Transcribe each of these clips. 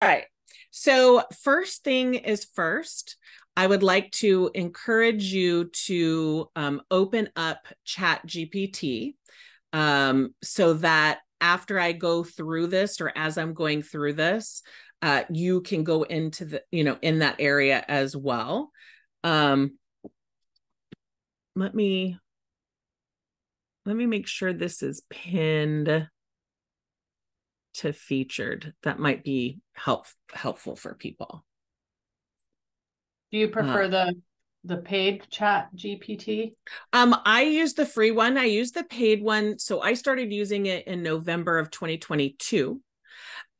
right. So first thing is first, I would like to encourage you to open up ChatGPT so that after I go through this or as I'm going through this, you can go into in that area as well. Um, let me make sure this is pinned to featured. That might be helpful for people. Do you Uh, prefer the paid chat GPT? I use the free one. I use the paid one. So I started using it in November of 2022.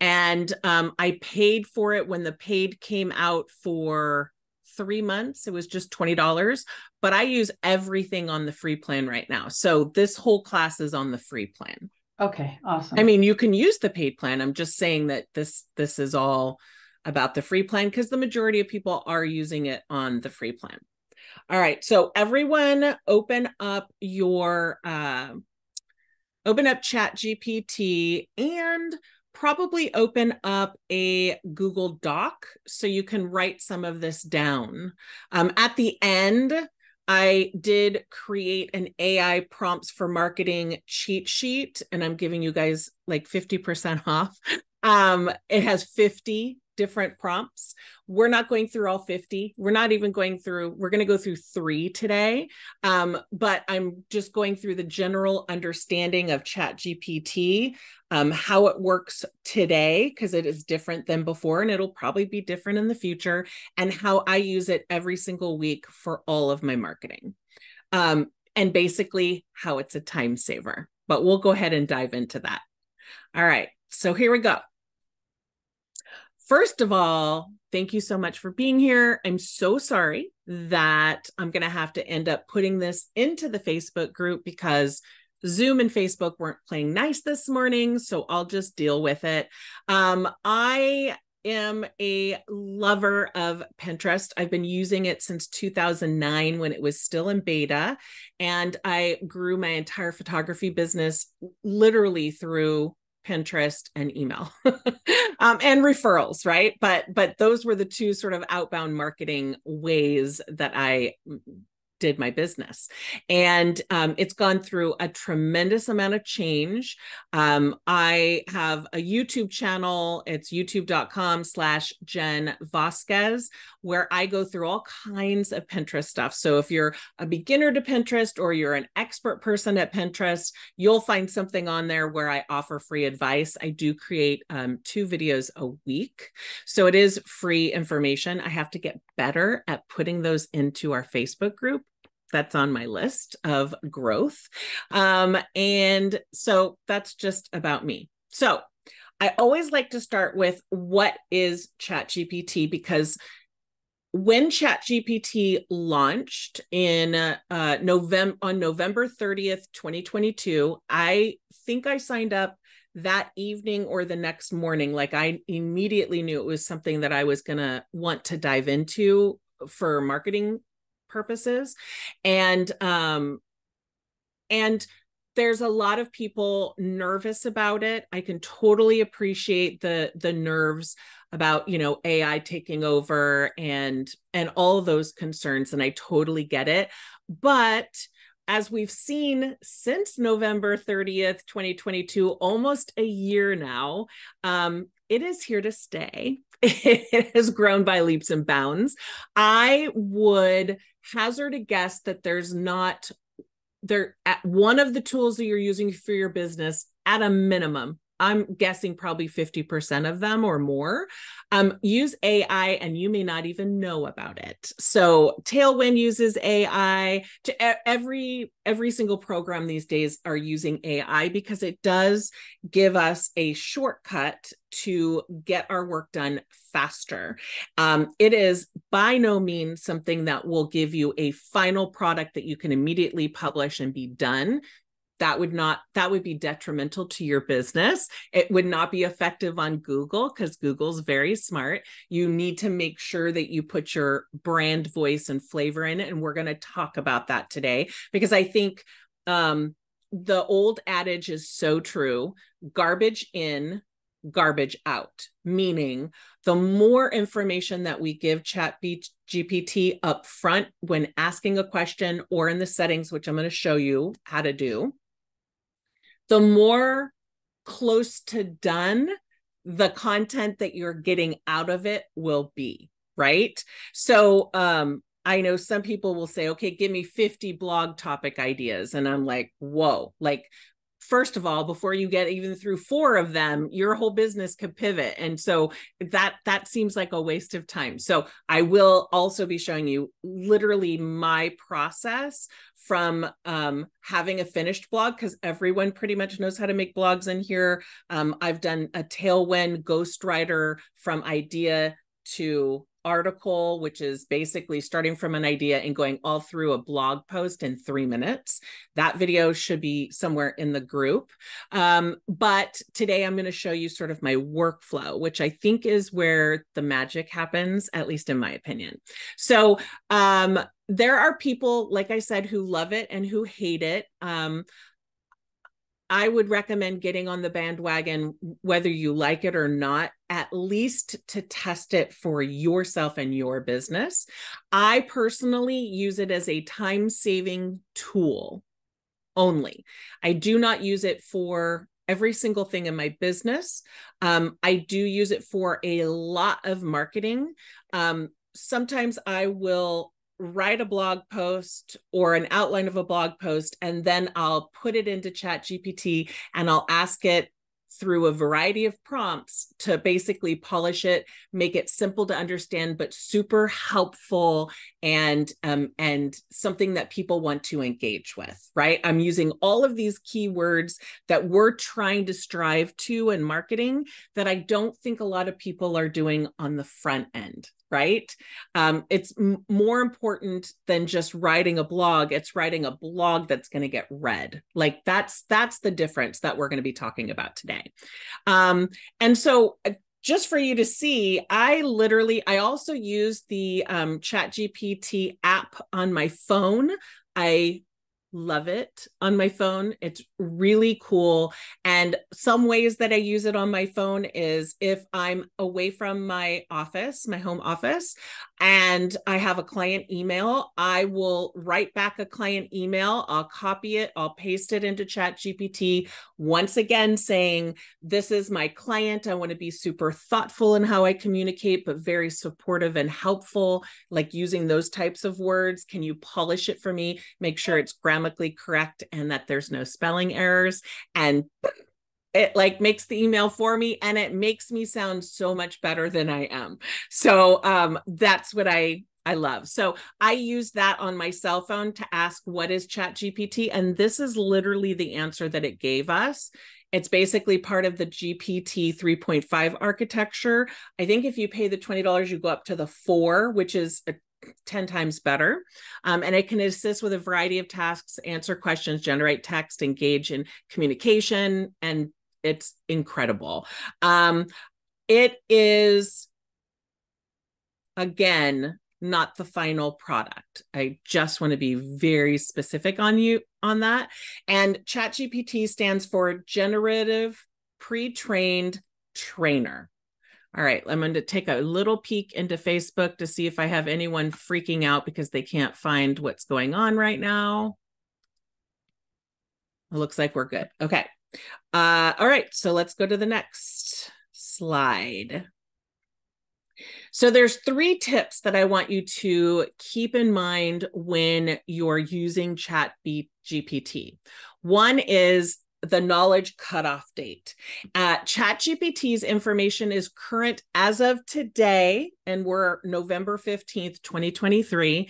And I paid for it when the paid came out for 3 months. It was just $20. But I use everything on the free plan right now. So this whole class is on the free plan. Okay, I awesome. mean, you can use the paid plan. I'm just saying that this is all about the free plan because the majority of people are using it on the free plan. All right. So everyone open up Chat GPT and probably open up a Google Doc so you can write some of this down. At the end, I did create an AI prompts for marketing cheat sheet, and I'm giving you guys like 50% off. It has 50 different prompts. We're not going through all 50. We're going to go through three today. But I'm just going through the general understanding of ChatGPT, how it works today, because it is different than before, and it'll probably be different in the future, and how I use it every single week for all of my marketing. And basically how it's a time saver. But we'll go ahead and dive into that. All right. So here we go. First of all, thank you so much for being here. I'm so sorry that I'm going to have to end up putting this into the Facebook group because Zoom and Facebook weren't playing nice this morning. So I'll just deal with it. I am a lover of Pinterest. I've been using it since 2009 when it was still in beta. And I grew my entire photography business literally through Pinterest and email and referrals, right? But those were the two sort of outbound marketing ways that I did my business. And it's gone through a tremendous amount of change. I have a YouTube channel. It's youtube.com/Jen Vasquez, where I go through all kinds of Pinterest stuff. So if you're a beginner to Pinterest or you're an expert person at Pinterest, you'll find something on there where I offer free advice. I do create 2 videos a week. So it is free information. I have to get better at putting those into our Facebook group. That's on my list of growth. And so that's just about me. So I always like to start with what is ChatGPT, because when ChatGPT launched in November 30th, 2022, I think I signed up that evening or the next morning. Like I immediately knew it was something that I was going to want to dive into for marketing purposes. And there's a lot of people nervous about it. I can totally appreciate the nerves about, AI taking over and all those concerns, and I totally get it. But as we've seen since November 30th, 2022, almost a year now, it is here to stay. It has grown by leaps and bounds. I would hazard a guess that there's not there at one of the tools that you're using for your business at a minimum. I'm guessing probably 50% of them or more use AI, and you may not even know about it. So Tailwind uses AI. Every single program these days are using AI because it does give us a shortcut to get our work done faster. It is by no means something that will give you a final product that you can immediately publish and be done. That would be detrimental to your business. It would not be effective on Google because Google's very smart. You need to make sure that you put your brand voice and flavor in it. And we're going to talk about that today because I think the old adage is so true: garbage in, garbage out, meaning the more information that we give ChatGPT up front when asking a question or in the settings, which I'm going to show you how to do, the more close to done the content that you're getting out of it will be, right? So I know some people will say, okay, give me 50 blog topic ideas. And I'm like, whoa, like, first of all, before you get even through 4 of them, your whole business could pivot. And so that seems like a waste of time. So I will also be showing you literally my process from having a finished blog, because everyone pretty much knows how to make blogs in here. I've done a Tailwind ghostwriter from idea to article, which is basically starting from an idea and going all through a blog post in 3 minutes. That video should be somewhere in the group. But today I'm going to show you sort of my workflow, which I think is where the magic happens, at least in my opinion. So there are people, like I said, who love it and who hate it. I would recommend getting on the bandwagon, whether you like it or not, at least to test it for yourself and your business. I personally use it as a time-saving tool only. I do not use it for every single thing in my business. I do use it for a lot of marketing. Sometimes I will write a blog post or an outline of a blog post, and then I'll put it into ChatGPT and I'll ask it through a variety of prompts to basically polish it, make it simple to understand, but super helpful and something that people want to engage with, right? I'm using all of these keywords that we're trying to strive to in marketing that I don't think a lot of people are doing on the front end. Right? It's more important than just writing a blog. It's writing a blog that's going to get read. Like that's the difference that we're going to be talking about today. And so just for you to see, I also use the ChatGPT app on my phone. I love it on my phone. It's really cool. And some ways that I use it on my phone is if I'm away from my office, my home office, and I have a client email, I will write back a client email. I'll copy it. I'll paste it into ChatGPT. Once again, saying, this is my client. I want to be super thoughtful in how I communicate, but very supportive and helpful, like using those types of words. Can you polish it for me? Make sure it's grammatically correct and that there's no spelling errors. And it like makes the email for me, and it makes me sound so much better than I am. So that's what I love. So I use that on my cell phone to ask, what is ChatGPT? And this is literally the answer that it gave us. It's basically part of the GPT 3.5 architecture. I think if you pay the $20, you go up to the 4, which is 10 times better. And it can assist with a variety of tasks, answer questions, generate text, engage in communication, and it's incredible. It is, again, not the final product. I just want to be very specific on that. And ChatGPT stands for Generative Pre-trained Trainer. All right, I'm going to take a little peek into Facebook to see if I have anyone freaking out because they can't find what's going on right now. It looks like we're good. Okay. All right, so let's go to the next slide. So there's 3 tips that I want you to keep in mind when you're using ChatGPT. One is the knowledge cutoff date. ChatGPT's information is current as of today, and we're November 15th, 2023,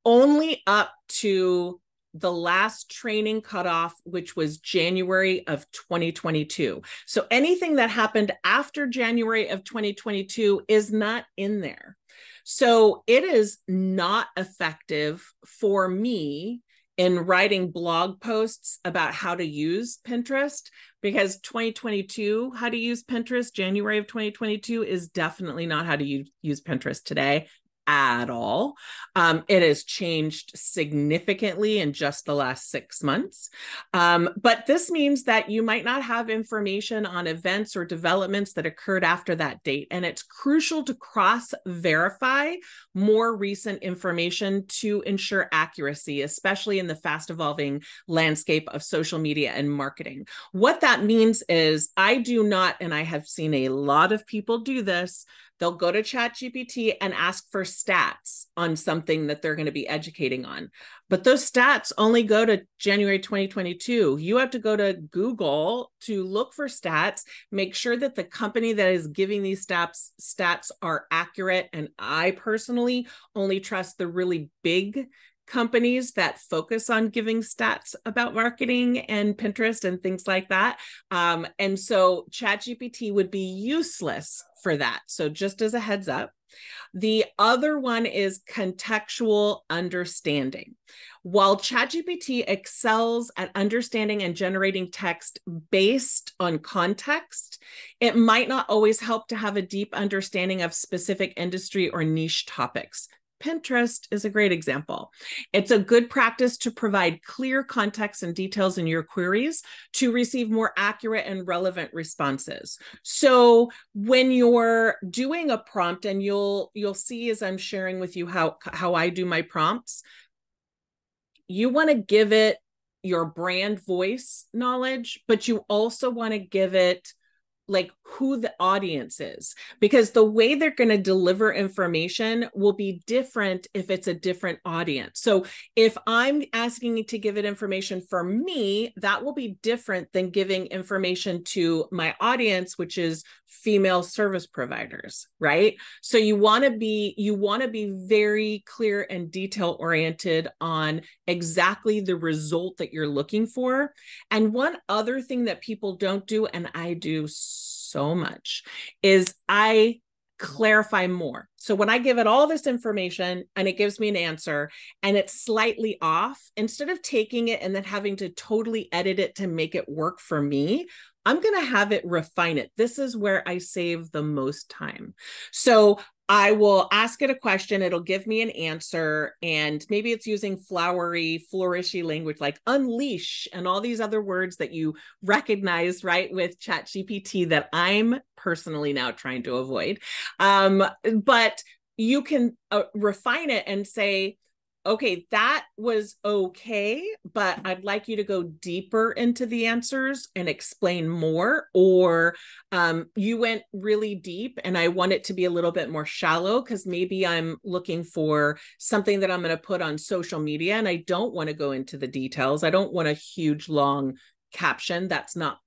only up to the last training cutoff, which was January of 2022. So anything that happened after January of 2022 is not in there. So it is not effective for me in writing blog posts about how to use Pinterest, because 2022, how to use Pinterest, January of 2022 is definitely not how to use Pinterest today. at all. It has changed significantly in just the last 6 months. But this means that you might not have information on events or developments that occurred after that date. And it's crucial to cross-verify more recent information to ensure accuracy, especially in the fast-evolving landscape of social media and marketing. What that means is I do not, and I have seen a lot of people do this, they'll go to ChatGPT and ask for stats on something that they're going to be educating on. But those stats only go to January 2022. You have to go to Google to look for stats, make sure that the company that is giving these stats are accurate. And I personally only trust the really big companies that focus on giving stats about marketing and Pinterest and things like that. And so ChatGPT would be useless for that. So just as a heads up. The other one is contextual understanding. While ChatGPT excels at understanding and generating text based on context, it might not always help to have a deep understanding of specific industry or niche topics. Pinterest is a great example. It's a good practice to provide clear context and details in your queries to receive more accurate and relevant responses. So when you're doing a prompt, and you'll see as I'm sharing with you how I do my prompts, you want to give it your brand voice knowledge, but you also want to give it like who the audience is, because the way they're going to deliver information will be different if it's a different audience. So if I'm asking it to give it information for me, that will be different than giving information to my audience, which is female service providers, right? So you want to be very clear and detail oriented on exactly the result that you're looking for. And one other thing that people don't do, and I do so much, is I clarify more. So when I give it all this information and it gives me an answer and it's slightly off, instead of taking it and then having to totally edit it to make it work for me, I'm going to have it refine it. This is where I save the most time. So I will ask it a question, it'll give me an answer, and maybe it's using flowery, flourishy language like unleash and all these other words that you recognize, right, with ChatGPT that I'm personally now trying to avoid. But you can refine it and say, okay, that was okay, but I'd like you to go deeper into the answers and explain more. Or you went really deep and I want it to be a little bit more shallow because maybe I'm looking for something that I'm going to put on social media and I don't want to go into the details. I don't want a huge, long caption. That's not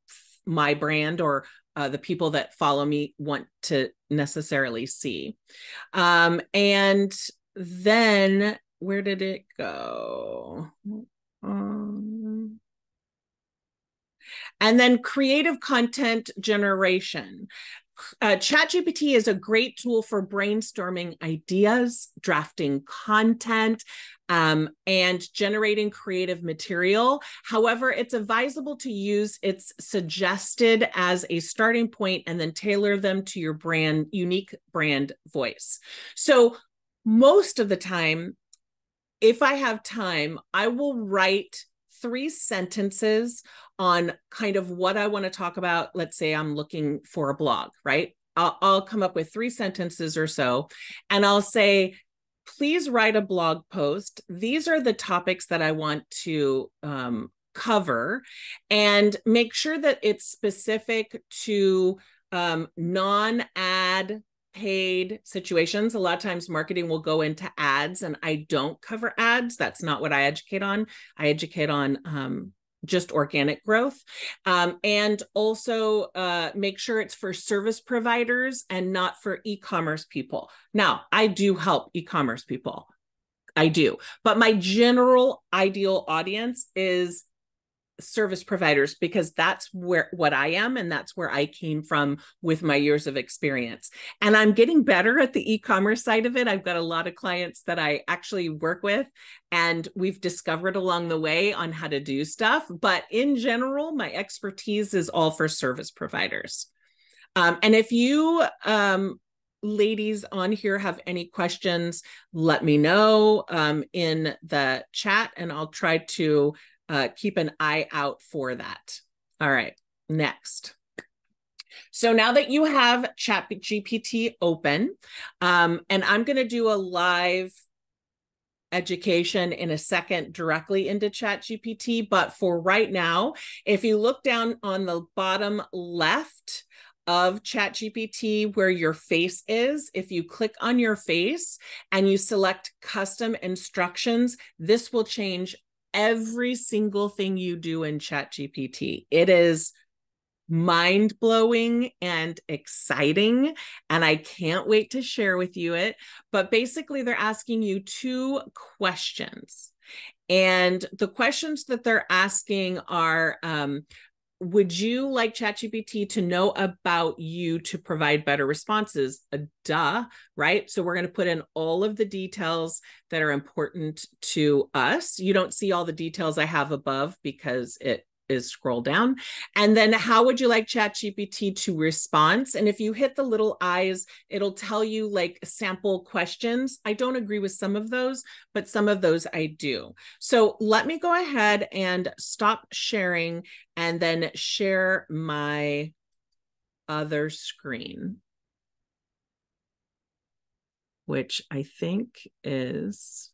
my brand or the people that follow me want to necessarily see. And then where did it go? And then creative content generation. ChatGPT is a great tool for brainstorming ideas, drafting content, and generating creative material. However, it's advisable to use it's suggested as a starting point and then tailor them to your unique brand voice. So most of the time, if I have time, I will write 3 sentences on kind of what I want to talk about. Let's say I'm looking for a blog, right? I'll come up with 3 sentences or so, and I'll say, please write a blog post. These are the topics that I want to cover, and make sure that it's specific to non-ad paid situations. A lot of times marketing will go into ads and I don't cover ads. That's not what I educate on. I educate on just organic growth. And also make sure it's for service providers and not for e-commerce people. Now, I do help e-commerce people. I do. But my general ideal audience is service providers, because that's what I am, and that's where I came from with my years of experience. And I'm getting better at the e-commerce side of it. I've got a lot of clients that I actually work with, and we've discovered along the way on how to do stuff. But in general, my expertise is all for service providers. And if you ladies on here have any questions, let me know in the chat, and I'll try to keep an eye out for that. All right, next. So now that you have ChatGPT open, and I'm going to do a live education in a second directly into ChatGPT, but for right now, if you look down on the bottom left of ChatGPT where your face is, if you click on your face and you select custom instructions, this will change every single thing you do in ChatGPT. It is mind-blowing and exciting, and I can't wait to share with you it. But basically, they're asking you 2 questions. And the questions that they're asking are, would you like ChatGPT to know about you to provide better responses? Duh, right? So we're going to put in all of the details that are important to us. You don't see all the details I have above because it is scroll down. And then how would you like ChatGPT to respond? And if you hit the little eyes, it'll tell you like sample questions. I don't agree with some of those, but some of those I do. So let me go ahead and stop sharing and then share my other screen, which I think is,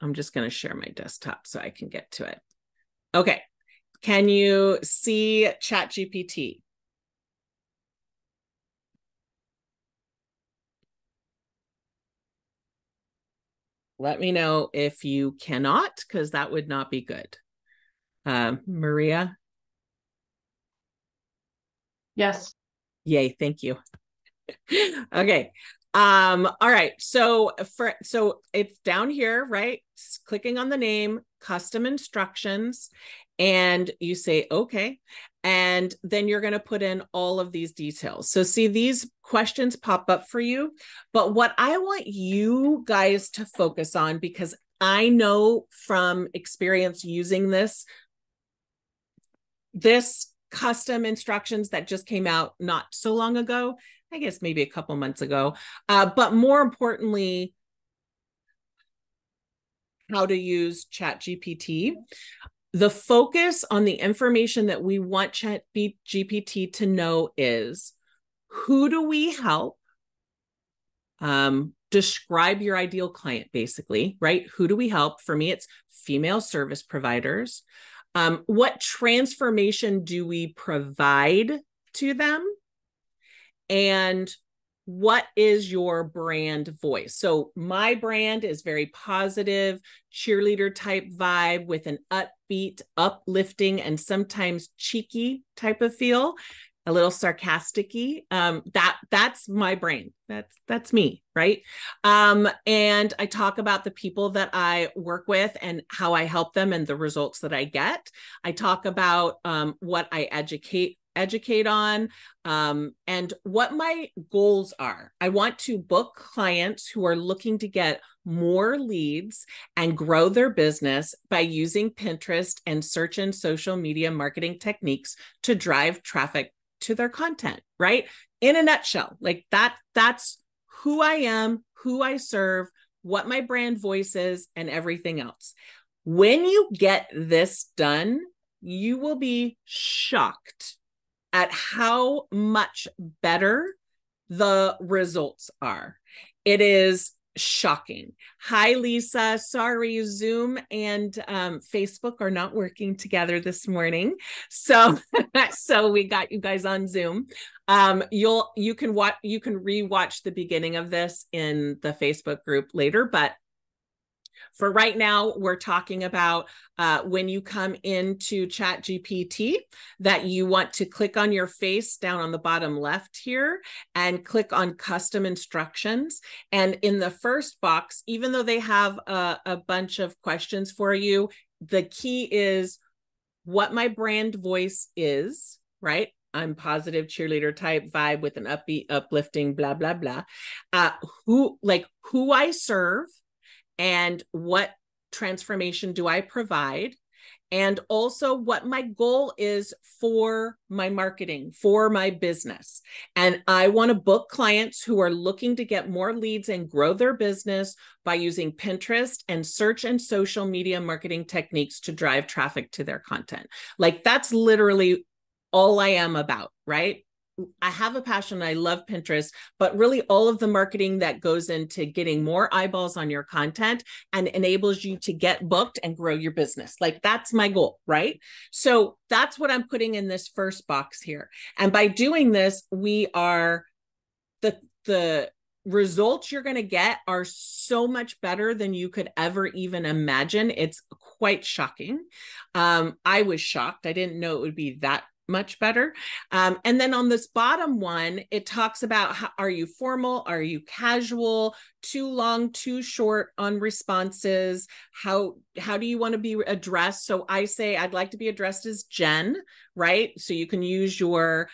I'm just going to share my desktop so I can get to it. Okay. Can you see ChatGPT? Let me know if you cannot, because that would not be good. Maria? Yes. Yay, thank you. Okay. All right. So it's down here, right? Clicking on the name, custom instructions, and you say, okay. And then you're going to put in all of these details. So see, these questions pop up for you. But what I want you guys to focus on, because I know from experience using this custom instructions that just came out not so long ago, I guess maybe a couple months ago, but more importantly, how to use ChatGPT. The focus on the information that we want ChatGPT to know is, who do we help? Describe your ideal client, basically, right? Who do we help? For me, it's female service providers. What transformation do we provide to them? And what is your brand voice? So my brand is very positive, cheerleader type vibe with an upbeat, uplifting, and sometimes cheeky type of feel, a little sarcastic-y. That's my brain. That's me, right? And I talk about the people that I work with and how I help them and the results that I get. I talk about what I educate on, and what my goals are. I want to book clients who are looking to get more leads and grow their business by using Pinterest and search and social media marketing techniques to drive traffic to their content, right? In a nutshell, like that's who I am, who I serve, what my brand voice is, and everything else. When you get this done, you will be shocked at how much better the results are. It is shocking. Hi, Lisa. Sorry, Zoom and Facebook are not working together this morning. So we got you guys on Zoom. You can rewatch the beginning of this in the Facebook group later, but for right now, we're talking about when you come into ChatGPT, that you want to click on your face down on the bottom left here and click on custom instructions. And in the first box, even though they have a bunch of questions for you, the key is what my brand voice is, right? I'm positive cheerleader type vibe with an upbeat, uplifting, blah, blah, blah. Who I serve, and what transformation do I provide, and also what my goal is for my marketing, for my business. And I want to book clients who are looking to get more leads and grow their business by using Pinterest and search and social media marketing techniques to drive traffic to their content. Like, that's literally all I am about, right? I have a passion. I love Pinterest, but really all of the marketing that goes into getting more eyeballs on your content and enables you to get booked and grow your business. Like, that's my goal, right? So that's what I'm putting in this first box here. And by doing this, the results you're going to get are so much better than you could ever even imagine. It's quite shocking. I was shocked. I didn't know it would be that much better. And then on this bottom one, it talks about are you formal? Are you casual? Too long, too short on responses? How do you want to be addressed? So I say I'd like to be addressed as Jen, right? So you can use your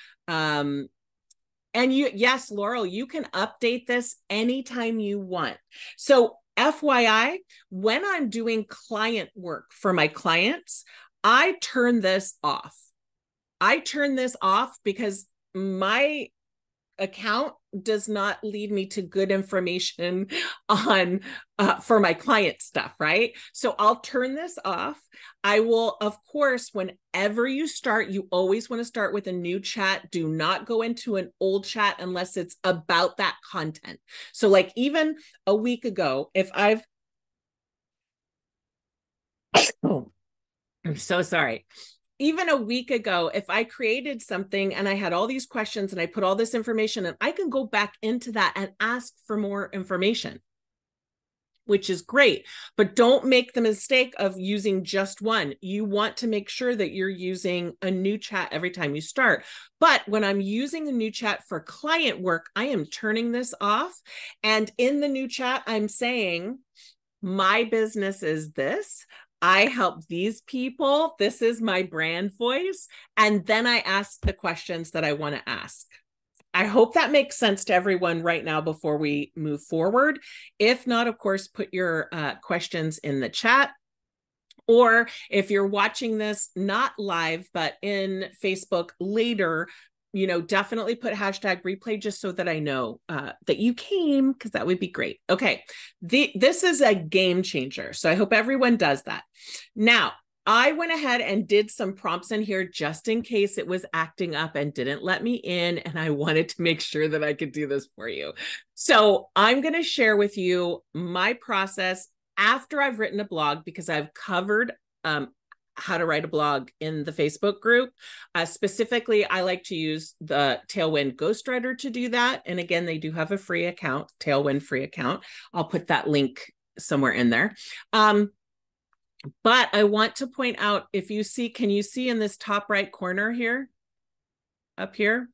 yes, Laurel, you can update this anytime you want. So FYI, when I'm doing client work for my clients, I turn this off. I turn this off because my account does not lead me to good information on for my client stuff, right? So I'll turn this off. I will, of course, whenever you start, you always want to start with a new chat. Do not go into an old chat unless it's about that content. So like even a week ago, oh, I'm so sorry. Even a week ago, if I created something and I had all these questions and I put all this information, and I can go back into that and ask for more information, which is great. But don't make the mistake of using just one. You want to make sure that you're using a new chat every time you start. But when I'm using a new chat for client work, I am turning this off. And in the new chat, I'm saying, my business is this. I help these people. This is my brand voice. And then I ask the questions that I want to ask. I hope that makes sense to everyone right now before we move forward. If not, of course, put your questions in the chat. Or if you're watching this not live, but in Facebook later, definitely put hashtag replay just so that I know that you came, because that would be great. Okay, this is a game changer. So I hope everyone does that. Now, I went ahead and did some prompts in here just in case it was acting up and didn't let me in. And I wanted to make sure that I could do this for you. So I'm going to share with you my process after I've written a blog, because I've covered how to write a blog in the Facebook group. Specifically, I like to use the Tailwind Ghostwriter to do that. And again, they do have a free account, Tailwind free account. I'll put that link somewhere in there. But I want to point out, can you see in this top right corner here, up here, it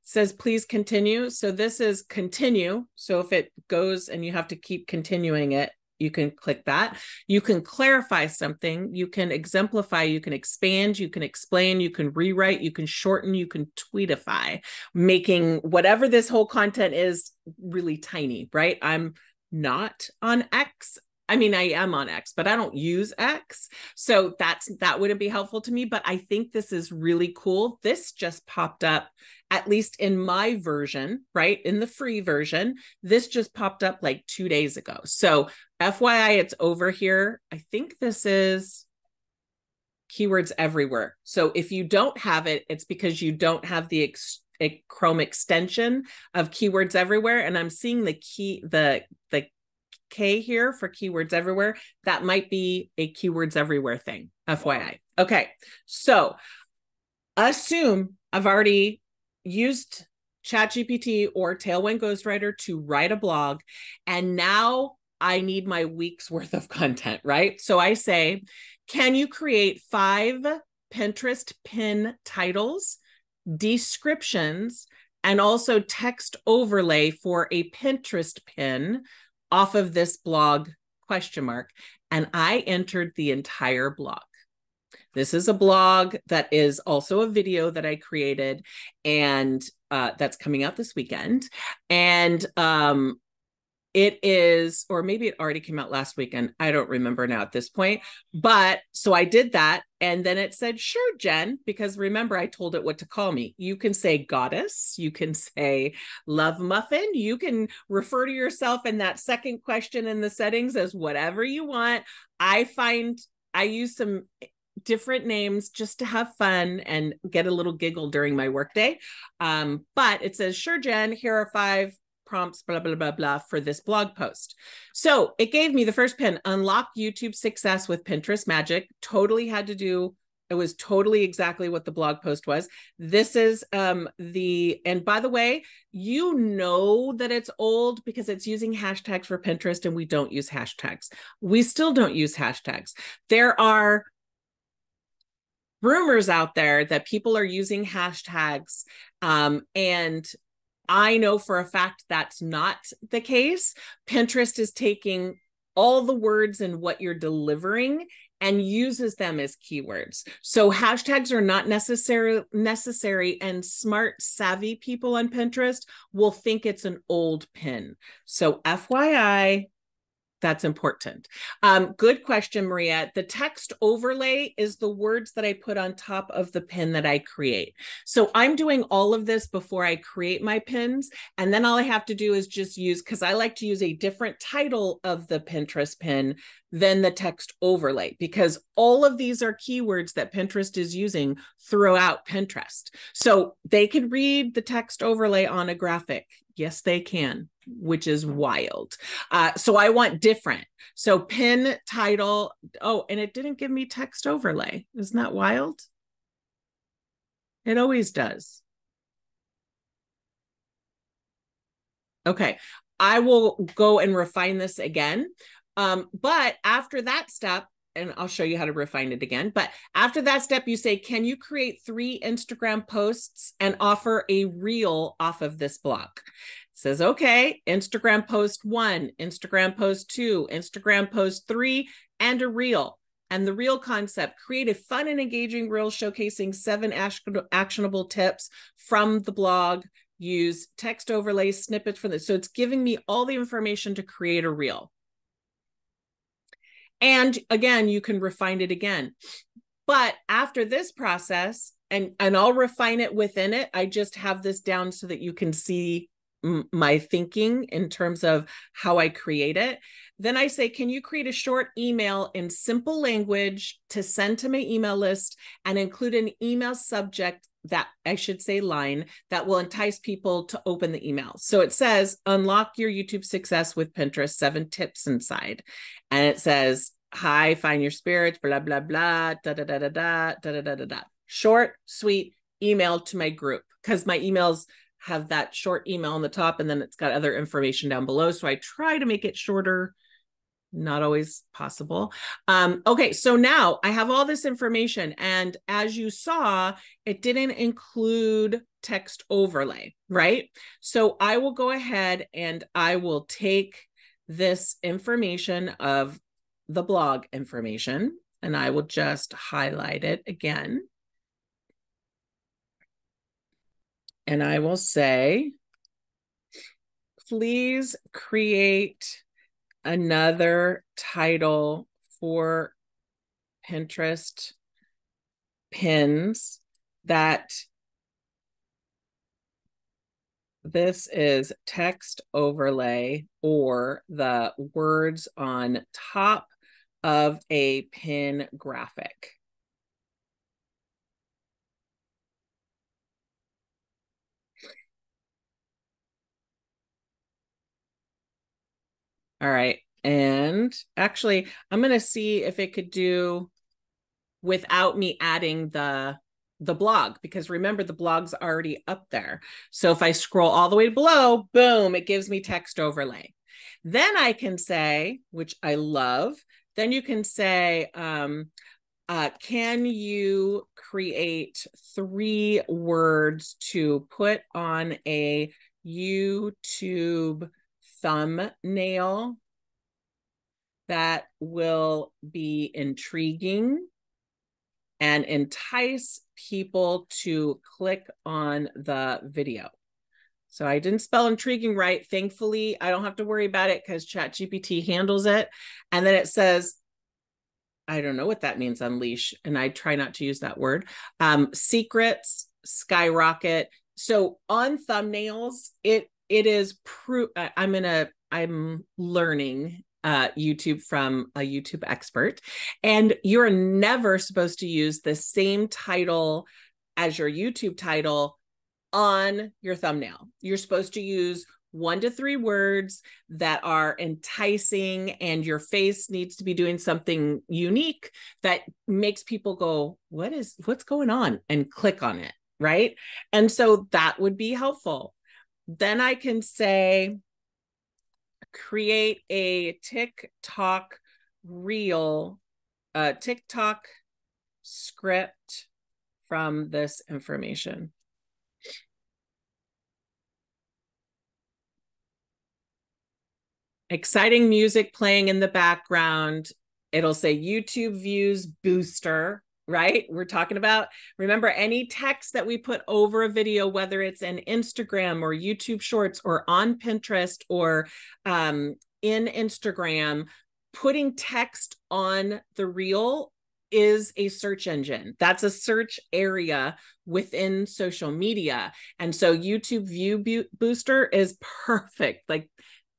says, please continue. So this is continue. So if it goes and you have to keep continuing it, you can click that. You can clarify something, you can exemplify, you can expand, you can explain, you can rewrite, you can shorten, you can tweetify, making whatever this whole content is really tiny, right? I'm not on X. I mean, I am on X, but I don't use X. So that wouldn't be helpful to me, but I think this is really cool. This just popped up, at least in my version, right? In the free version, this just popped up like 2 days ago. So FYI, it's over here. I think this is keywords everywhere. So if you don't have it, it's because you don't have the Chrome extension of keywords everywhere. And I'm seeing the K here for keywords everywhere. That might be a keywords everywhere thing, FYI. Okay, so assume I've already used ChatGPT or Tailwind Ghostwriter to write a blog, and now I need my week's worth of content, right? So I say, can you create 5 Pinterest pin titles, descriptions, and also text overlay for a Pinterest pin off of this blog ? And I entered the entire blog. This is a blog that is also a video that I created, and that's coming out this weekend. And It is, or maybe it already came out last weekend. I don't remember now at this point. But so I did that. And then it said, sure, Jen, because remember, I told it what to call me. You can say goddess. You can say love muffin. You can refer to yourself in that second question in the settings as whatever you want. I use some different names just to have fun and get a little giggle during my workday. But it says, sure, Jen, here are 5 prompts, blah, blah, blah, blah, for this blog post. So it gave me the first pin, unlock YouTube success with Pinterest magic. It was totally exactly what the blog post was. This is and by the way, you know that it's old because it's using hashtags for Pinterest and we don't use hashtags. We still don't use hashtags. There are rumors out there that people are using hashtags, and I know for a fact that's not the case. Pinterest is taking all the words and what you're delivering and uses them as keywords. So hashtags are not necessary, and smart, savvy people on Pinterest will think it's an old pin. So FYI, that's important. Good question, Maria. The text overlay is the words that I put on top of the pin that I create. So I'm doing all of this before I create my pins. And then all I have to do is just use, because I like to use a different title of the Pinterest pin than the text overlay, because all of these are keywords that Pinterest is using throughout Pinterest. So they could read the text overlay on a graphic. Yes, they can, which is wild. So I want different. So pin title. Oh, and it didn't give me text overlay. Isn't that wild? It always does. Okay, I will go and refine this again. But after that step, and I'll show you how to refine it again. But after that step, you say, can you create 3 Instagram posts and offer a reel off of this block? It says, okay, Instagram post 1, Instagram post 2, Instagram post 3, and a reel. And the reel concept, create a fun and engaging reel showcasing 7 actionable tips from the blog. Use text overlay snippets from this. So it's giving me all the information to create a reel. And again, you can refine it again. But after this process, and I'll refine it within it, I just have this down so that you can see my thinking in terms of how I create it. Then I say, can you create a short email in simple language to send to my email list and include an email subject, that I should say line, that will entice people to open the email. So it says, unlock your YouTube success with Pinterest, 7 tips inside. And it says, hi, find your spirits, blah, blah, blah, da, da, da, da, da, da, da, da, da, da. Short, sweet email to my group, because my emails have that short email on the top and then it's got other information down below. So I try to make it shorter. Not always possible. Okay, so now I have all this information, and as you saw, it didn't include text overlay, right? So I will go ahead and I will take this information of the blog information, and I will just highlight it again. And I will say, please create another title for Pinterest pins that this is text overlay or the words on top of a pin graphic. All right. And actually, I'm going to see if it could do without me adding the blog, because remember, the blog's already up there. So if I scroll all the way below, boom, it gives me text overlay. Then I can say, which I love, then you can say, can you create 3 words to put on a YouTube thumbnail that will be intriguing and entice people to click on the video? So I didn't spell intriguing right. Thankfully, I don't have to worry about it because ChatGPT handles it. And then it says, I don't know what that means, unleash. And I try not to use that word. Secrets, skyrocket. So on thumbnails, it is I'm learning YouTube from a YouTube expert, and you're never supposed to use the same title as your YouTube title on your thumbnail. You're supposed to use 1 to 3 words that are enticing, and your face needs to be doing something unique that makes people go, what's going on, and click on it, right? And so that would be helpful. Then I can say, create a TikTok reel, TikTok script from this information. Exciting music playing in the background. It'll say YouTube views booster, right? We're talking about, remember, any text that we put over a video, whether it's in Instagram or YouTube Shorts or on Pinterest or in Instagram, putting text on the reel is a search engine. That's a search area within social media. And so YouTube view booster is perfect. Like,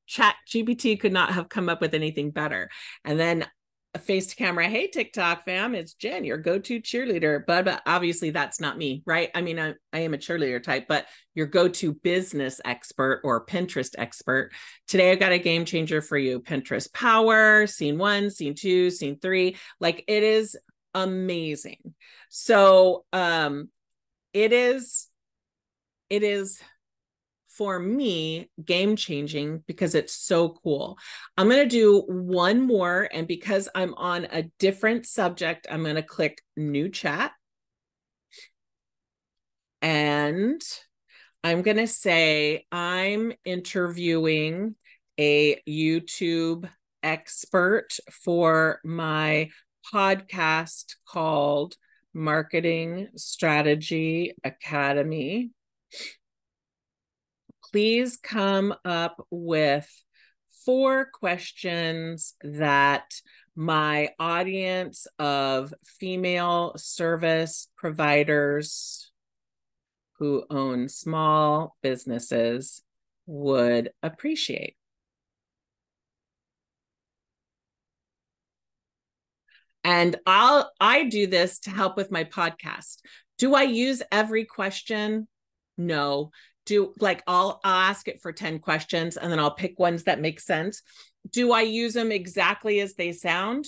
ChatGPT could not have come up with anything better. And then a face to camera, hey, TikTok fam, it's Jen, your go-to cheerleader. But obviously that's not me, right? I mean, I am a cheerleader type, but your go-to business expert or Pinterest expert. Today, I got a game changer for you. Pinterest power, scene 1, scene 2, scene 3. Like, it is amazing. So it is for me, game changing because it's so cool. I'm going to do one more. And because I'm on a different subject, I'm going to click new chat. And I'm going to say, I'm interviewing a YouTube expert for my podcast called Marketing Strategy Academy. Please come up with 4 questions that my audience of female service providers who own small businesses would appreciate. And I do this to help with my podcast. Do I use every question? No. I'll ask it for 10 questions and then I'll pick ones that make sense. Do I use them exactly as they sound?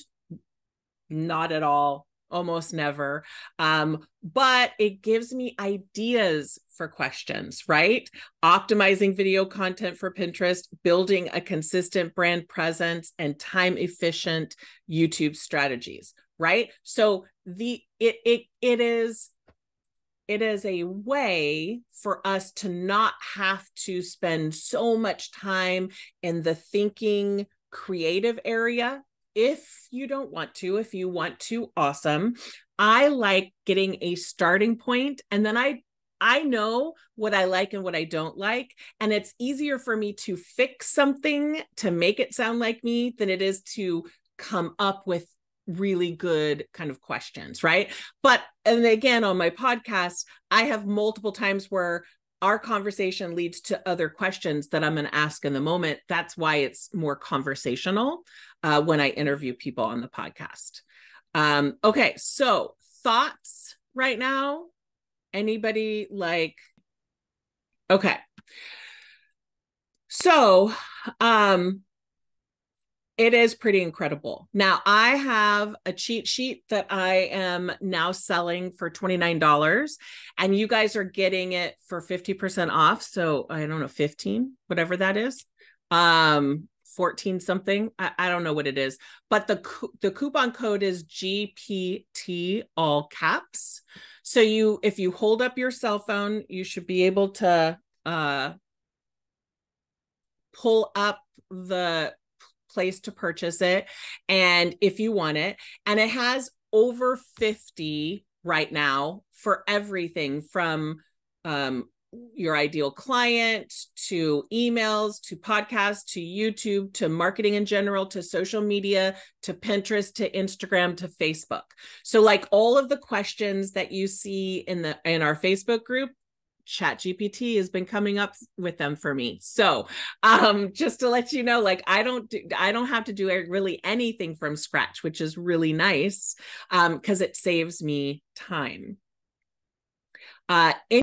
Not at all. Almost never. But it gives me ideas for questions, right? Optimizing video content for Pinterest, building a consistent brand presence, and time efficient YouTube strategies, right? So it is a way for us to not have to spend so much time in the thinking creative area. If you don't want to, if you want to, awesome. I like getting a starting point, and then I know what I like and what I don't like. And it's easier for me to fix something to make it sound like me than it is to come up with really good kind of questions, right? And again, on my podcast, I have multiple times where our conversation leads to other questions that I'm going to ask in the moment. That's why it's more conversational when I interview people on the podcast. Okay, so thoughts right now? Anybody like, okay. So, it is pretty incredible. Now, I have a cheat sheet that I am now selling for $29, and you guys are getting it for 50% off. So I don't know, 15, whatever that is. 14 something. I don't know what it is, but the coupon code is GPT, all caps. So if you hold up your cell phone, you should be able to pull up the place to purchase it, and if you want it, and it has over 50 right now for everything from your ideal client, to emails, to podcasts, to YouTube, to marketing in general, to social media, to Pinterest, to Instagram, to Facebook. So like all of the questions that you see in our Facebook group, ChatGPT has been coming up with them for me. So just to let you know, like I don't have to do really anything from scratch, which is really nice because it saves me time.